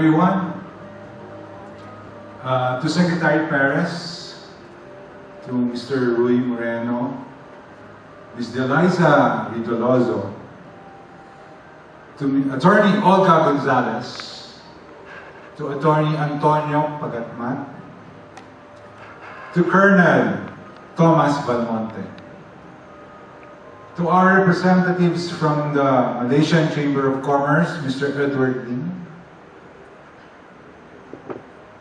everyone. To Secretary Perez, to Mr. Rui Moreno, Ms. Deliza Ridolozo, to Attorney Olga Gonzalez, to Attorney Antonio Pagatmat, to Colonel Thomas Balmonte, to our representatives from the Malaysian Chamber of Commerce, Mr. Edward Lim,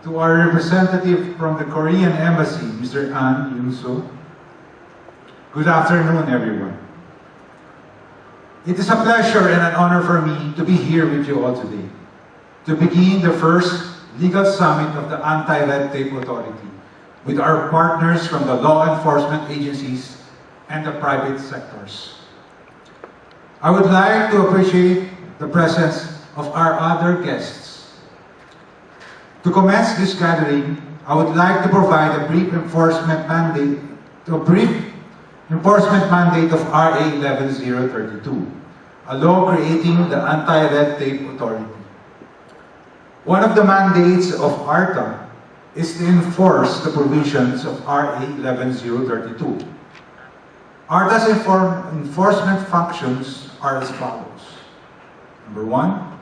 to our representative from the Korean Embassy, Mr. An Yun-soo. Good afternoon, everyone. It is a pleasure and an honor for me to be here with you all today to begin the first legal summit of the Anti-Red Tape Authority with our partners from the law enforcement agencies and the private sectors. I would like to appreciate the presence of our other guests. To commence this gathering, I would like to provide a brief enforcement mandate of RA 11032, a law creating the Anti-Red Tape Authority. One of the mandates of ARTA is to enforce the provisions of RA 11032. ARTA's enforcement functions are as follows. Number 1,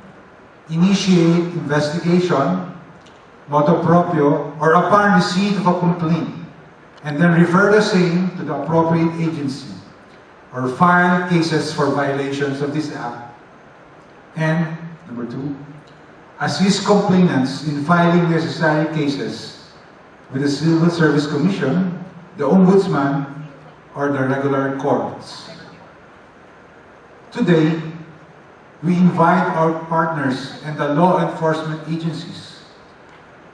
initiate investigation, motu proprio, or upon receipt of a complaint, and then refer the same to the appropriate agency, or file cases for violations of this Act. And number 2, assist complainants in filing necessary cases with the Civil Service Commission, the Ombudsman, or the regular courts. Today, we invite our partners and the law enforcement agencies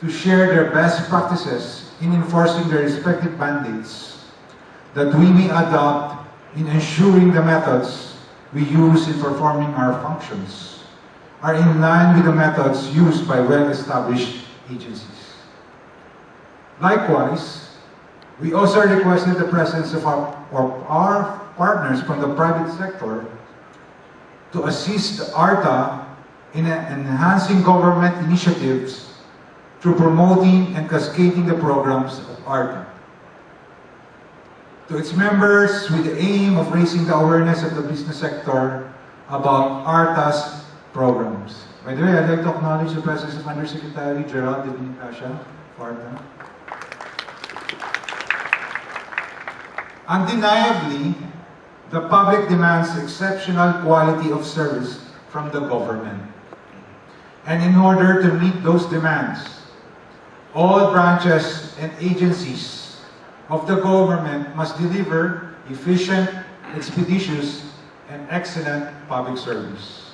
to share their best practices in enforcing their respective mandates that we may adopt in ensuring the methods we use in performing our functions are in line with the methods used by well-established agencies. Likewise, we also requested the presence of our partners from the private sector to assist ARTA in enhancing government initiatives through promoting and cascading the programs of ARTA. To its members, with the aim of raising the awareness of the business sector about ARTA's programs. By the way, I'd like to acknowledge the presence of Undersecretary Gerald de Benicacia of ARTA. Undeniably, the public demands exceptional quality of service from the government. And in order to meet those demands, all branches and agencies of the government must deliver efficient, expeditious, and excellent public service.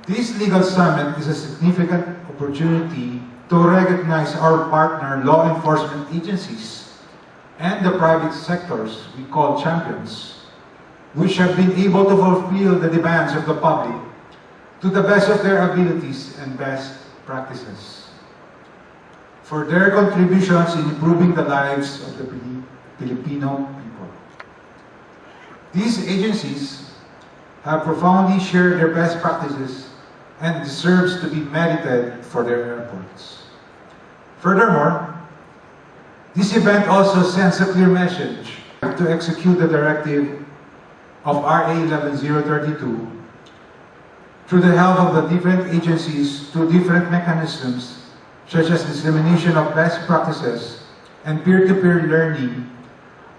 This legal summit is a significant opportunity to recognize our partner law enforcement agencies and the private sectors we call champions, which have been able to fulfill the demands of the public to the best of their abilities and best practices, for their contributions in improving the lives of the Filipino people. These agencies have profoundly shared their best practices and deserves to be merited for their efforts. Furthermore, this event also sends a clear message to execute the directive of RA 11032 through the help of the different agencies through different mechanisms such as dissemination of best practices and peer-to-peer learning.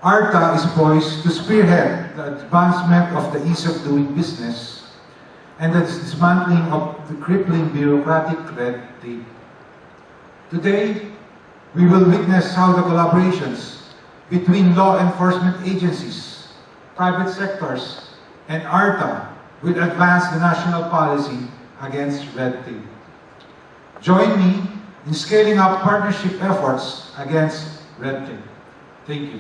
ARTA is poised to spearhead the advancement of the ease of doing business and the dismantling of the crippling bureaucratic red tape. Today, we will witness how the collaborations between law enforcement agencies, private sectors, and ARTA will advance the national policy against red tape. Join me in scaling up partnership efforts against red tape. Thank you.